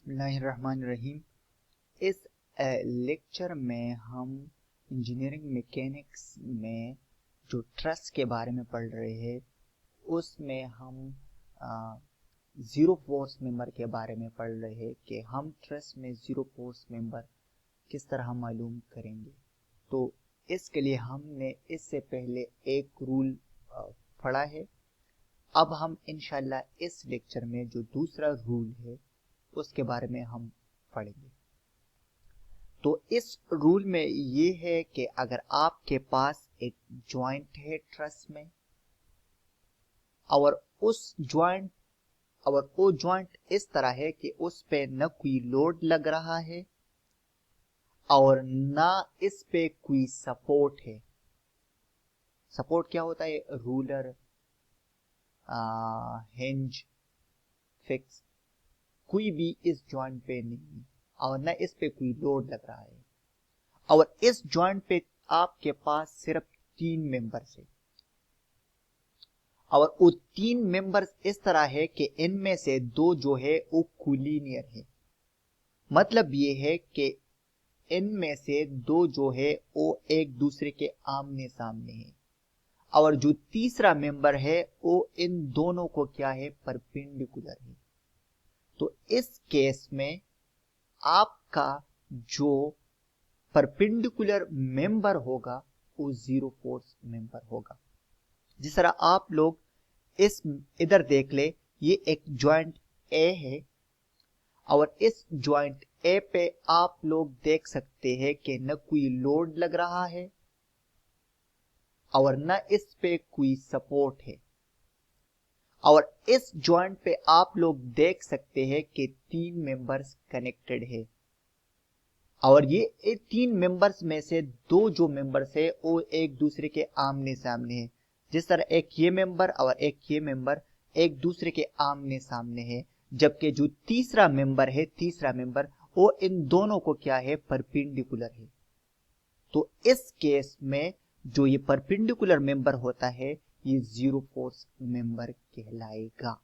बिस्मिल्लाहिर्रहमानिर्रहीम। इस लेक्चर में हम इंजीनियरिंग मैकेनिक्स में जो ट्रस के बारे में पढ़ रहे हैं उसमें हम ज़ीरो फोर्स मेंबर के बारे में पढ़ रहे हैं कि हम ट्रस में ज़ीरो फोर्स मेंबर किस तरह मालूम करेंगे। तो इसके लिए हमने इससे पहले एक रूल पढ़ा है। अब हम इंशाल्लाह इस लेक्चर में जो दूसरा रूल है उसके बारे में हम पढ़ेंगे। तो इस रूल में ये है कि अगर आपके पास एक जॉइंट है ट्रस में और वो जॉइंट इस तरह है कि उस पे न कोई लोड लग रहा है और ना इस पे कोई सपोर्ट है। सपोर्ट क्या होता है? रूलर, हिंज, फिक्स, कोई भी इस जॉइंट पे नहीं और न इस पे कोई लोड लग रहा है और इस जॉइंट पे आपके पास सिर्फ 3 मेंबर्स है और वो 3 मेंबर्स इस तरह है कि इनमें से 2 जो है वो कोलिनियर है। मतलब ये है कि इनमें से 2 जो है वो एक दूसरे के आमने सामने है और जो तीसरा मेंबर है वो इन दोनों को क्या है? परपेंडिकुलर है। तो इस केस में आपका जो परपेंडिकुलर मेंबर होगा वो ज़ीरो फोर्स मेंबर होगा। जिस तरह आप लोग इस इधर देख ले, ये एक जॉइंट ए है और इस जॉइंट ए पे आप लोग देख सकते हैं कि न कोई लोड लग रहा है और न इस पे कोई सपोर्ट है और इस जॉइंट पे आप लोग देख सकते हैं कि 3 मेंबर्स कनेक्टेड है और ये 3 मेंबर्स में से 2 जो मेंबर्स है वो एक दूसरे के आमने सामने है। जिस तरह एक ये मेंबर और एक ये मेंबर एक दूसरे के आमने सामने है, जबकि जो तीसरा मेंबर वो इन दोनों को क्या है? परपेंडिकुलर है। तो इस केस में जो ये परपेंडिकुलर मेंबर होता है ये ज़ीरो फोर्स मेंबर कहलाएगा।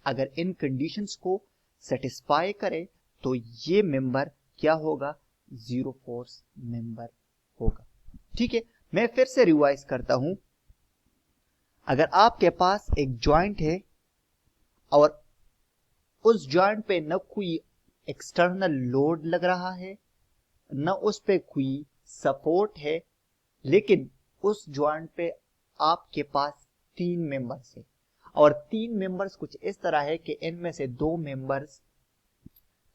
अगर इन कंडीशंस को सेटिस्फाई करे तो ये मेंबर क्या होगा? ज़ीरो फोर्स मेंबर होगा। ठीक है, मैं फिर से रिवाइज करता हूं। अगर आपके पास एक जॉइंट है और उस जॉइंट पे न कोई एक्सटर्नल लोड लग रहा है न उस पे कोई सपोर्ट है, लेकिन उस जॉइंट पे आपके पास 3 मेंबर्स है और 3 मेंबर्स कुछ इस तरह है कि इनमें से 2 मेंबर्स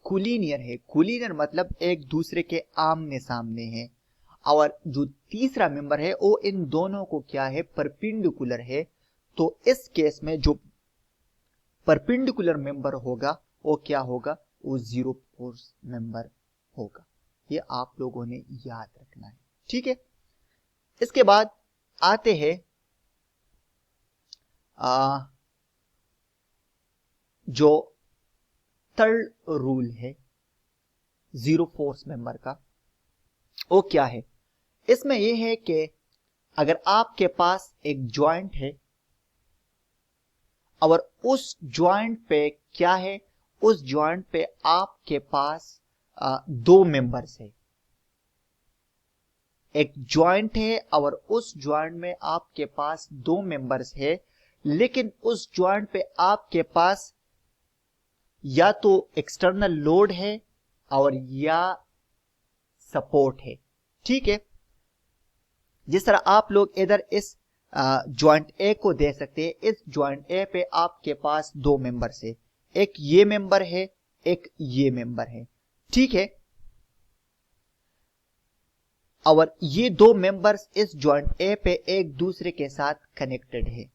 कोलिनियर है। कोलिनियर मतलब एक दूसरे के आमने सामने है और जो तीसरा मेंबर है वो इन दोनों को क्या है? परपेंडिकुलर है। तो इस केस में जो परपेंडिकुलर मेंबर होगा वो क्या होगा? वो ज़ीरो फोर्स मेंबर होगा। ये आप लोगों ने याद रखना है। ठीक है, इसके बाद आते हैं जो थर्ड रूल है ज़ीरो फोर्स मेंबर का, वो क्या है? इसमें यह है कि अगर आपके पास एक जॉइंट है और उस जॉइंट पे क्या है? उस जॉइंट पे आपके पास 2 मेंबर्स है। एक जॉइंट है और उस जॉइंट में आपके पास 2 मेंबर्स है, लेकिन उस जॉइंट पे आपके पास या तो एक्सटर्नल लोड है और या सपोर्ट है। ठीक है, जिस तरह आप लोग इधर इस जॉइंट ए को देख सकते हैं। इस जॉइंट ए पे आपके पास 2 मेंबर्स है, एक ये मेंबर है एक ये मेंबर है। ठीक है, और ये 2 मेंबर्स इस जॉइंट ए पे एक दूसरे के साथ कनेक्टेड है,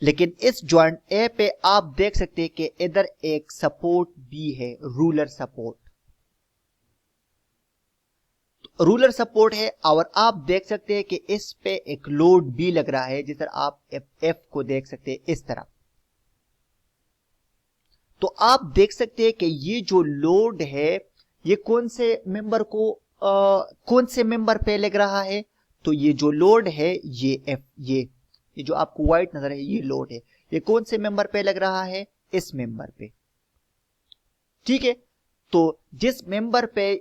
लेकिन इस जॉइंट ए पे आप देख सकते हैं कि इधर एक सपोर्ट भी है, रूलर सपोर्ट। रूलर सपोर्ट है और आप देख सकते हैं कि इस पे एक लोड भी लग रहा है, जिस तरह आप एफ को देख सकते हैं इस तरह। तो आप देख सकते हैं कि ये जो लोड है ये कौन से मेंबर पे लग रहा है? तो ये जो लोड है ये एफ, ये जो आपको व्हाइट नजर है ये लोड है। ये कौन से मेंबर पे लग रहा है? इस मेंबर पे। ठीक है, तो जिस मेंबर पे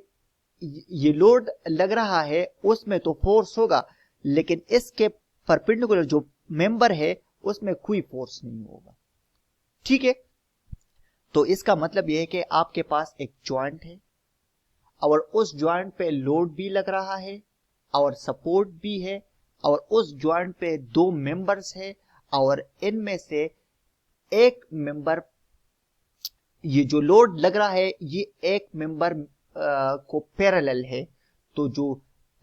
ये लोड लग रहा है उसमें तो फोर्स होगा, लेकिन इसके परपेंडिकुलर जो मेंबर है उसमें कोई फोर्स नहीं होगा। ठीक है, तो इसका मतलब यह है कि आपके पास एक जॉइंट है और उस जॉइंट पे लोड भी लग रहा है और सपोर्ट भी है और उस जॉइंट पे दो मेंबर्स है और इनमें से एक मेंबर, ये जो लोड लग रहा है ये एक मेंबर को पैरेलल है, तो जो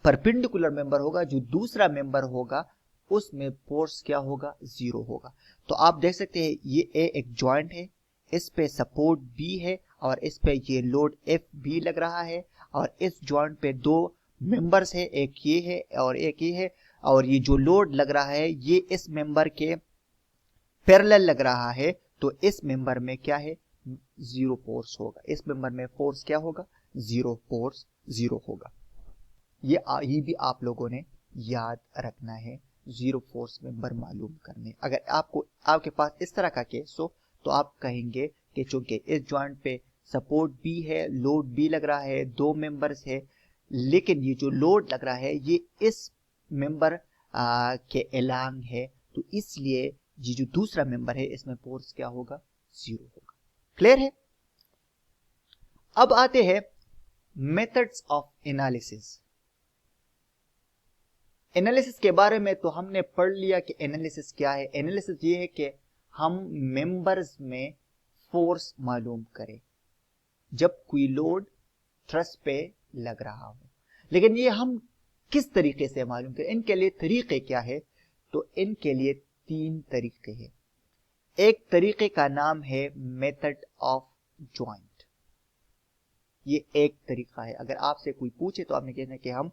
परपेंडिकुलर मेंबर होगा, जो दूसरा मेंबर होगा, उसमें फोर्स क्या होगा, जीरो होगा। तो आप देख सकते हैं ये एक जॉइंट है, इस पे सपोर्ट भी है और इस पे ये लोड एफ भी लग रहा है और इस जॉइंट पे दो मेंबर्स है, एक ये है और एक ये है, और ये जो लोड लग रहा है ये इस मेंबर के पैरेलल लग रहा है, तो इस मेंबर में क्या है, जीरो फोर्स होगा। इस मेंबर में फोर्स क्या होगा, जीरो फोर्स, जीरो होगा। ये भी आप लोगों ने याद रखना है, जीरो फोर्स मेंबर मालूम करने। अगर आपके पास इस तरह का केस हो तो आप कहेंगे कि चूंकि इस जॉइंट पे सपोर्ट भी है, लोड भी लग रहा है, दो मेंबर्स है, लेकिन ये जो लोड लग रहा है ये इस मेंबर के एलांग है, तो इसलिए ये जो दूसरा मेंबर है इसमें फोर्स क्या होगा, जीरो होगा। क्लियर है? अब आते हैं मेथड्स ऑफ एनालिसिस। एनालिसिस के बारे में तो हमने पढ़ लिया कि एनालिसिस क्या है। एनालिसिस ये है कि हम मेंबर्स में फोर्स मालूम करें जब कोई लोड ट्रस पे लग रहा हो, लेकिन ये हम किस तरीके से मालूम करें, इनके लिए तरीके क्या है, तो इनके लिए तीन तरीके हैं। एक तरीके का नाम है मेथड ऑफ जॉइंट, ये एक तरीका है। अगर आपसे कोई पूछे तो आपने कहना है कि हम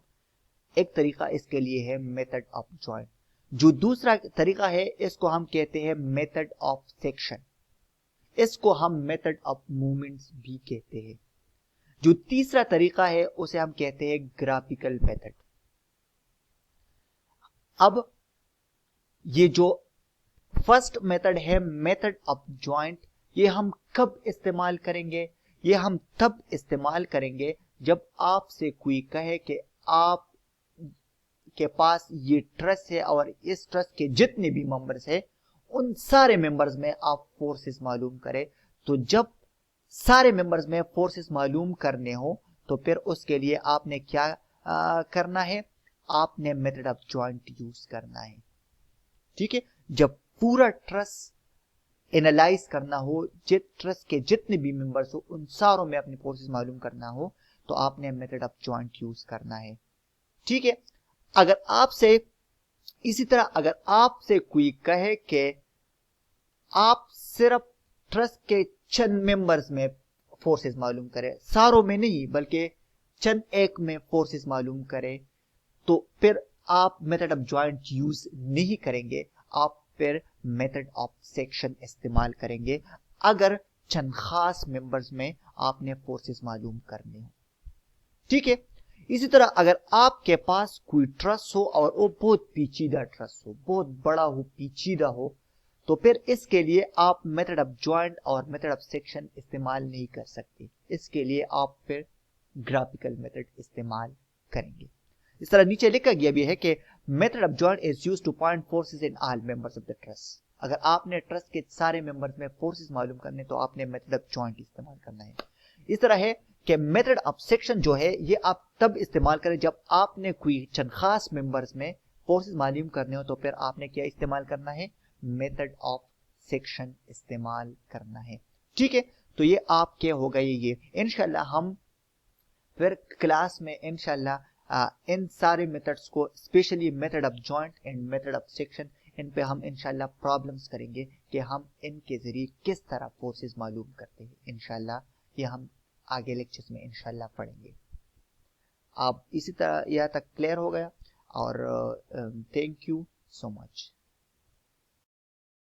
एक तरीका इसके लिए है मेथड ऑफ जॉइंट। जो दूसरा तरीका है इसको हम कहते हैं मेथड ऑफ सेक्शन, इसको हम मेथड ऑफ मूवमेंट्स भी कहते हैं। जो तीसरा तरीका है उसे हम कहते हैं ग्राफिकल मेथड। अब ये जो फर्स्ट मेथड है मेथड ऑफ जॉइंट, ये हम कब इस्तेमाल करेंगे, ये हम तब इस्तेमाल करेंगे जब आपसे कोई कहे कि आप के पास ये ट्रस है और इस ट्रस के जितने भी मेंबर्स है उन सारे मेंबर्स में आप फोर्सेस मालूम करें। तो जब सारे मेंबर्स में फोर्सेस मालूम करने हो तो फिर उसके लिए आपने क्या करना है, आपने मेथड ऑफ जॉइंट यूज करना है। ठीक है, जब पूरा ट्रस एनालाइज करना हो, ट्रस के जितने भी मेंबर्स हो उन सारों में अपनी फोर्सेस मालूम करना हो, तो आपने मेथड ऑफ जॉइंट यूज करना है। ठीक है, अगर आपसे इसी तरह अगर आपसे कोई कहे कि आप सिर्फ ट्रस्ट के चंद मेंबर्स में फोर्सेस मालूम करें, सारों में नहीं बल्कि चंद एक में फोर्सेस मालूम करें, तो फिर आप मेथड ऑफ जॉइंट यूज नहीं करेंगे, आप फिर मेथड ऑफ सेक्शन इस्तेमाल करेंगे अगर चंद खास मेंबर्स में आपने फोर्सेस मालूम करने हो। ठीक है, इसी तरह अगर आपके पास कोई ट्रस हो और वो बहुत पेचीदा ट्रस हो, बहुत बड़ा हो, पेचीदा हो, तो फिर इसके लिए आप मेथड ऑफ जॉइंट और मेथड ऑफ सेक्शन इस्तेमाल नहीं कर सकते, इसके लिए आप फिर ग्राफिकल मेथड इस्तेमाल करेंगे। इस तरह नीचे लिखा गया भी है कि method of joint is used two point forces in all members of the truss. अगर आपने ट्रस के सारे मेंबर्स में फोर्सेस मालूम करने तो आपने मेथड ऑफ जॉइंट इस्तेमाल करना है। इस तरह है कि मेथड ऑफ सेक्शन जो है ये आप तब इस्तेमाल करें जब आपने कोई चंद खास मेंबर्स में फोर्सेस मालूम करने हो, तो फिर आपने क्या इस्तेमाल करना है, मेथड ऑफ सेक्शन इस्तेमाल करना है। ठीक है, तो ये आपके हो गए। ये इंशाल्लाह हम फिर क्लास में इंशाल्लाह इन सारे मेथड्स को, specially method of joint and method of section, इन पे हम इंशाल्लाह प्रॉब्लम्स करेंगे कि हम इनके जरिए किस तरह फोर्सेस मालूम करते हैं। इंशाल्लाह ये हम आगे लेक्चर्स में इंशाल्लाह पढ़ेंगे। आप इसी तरह यहाँ तक क्लियर हो गया और थैंक यू सो मच।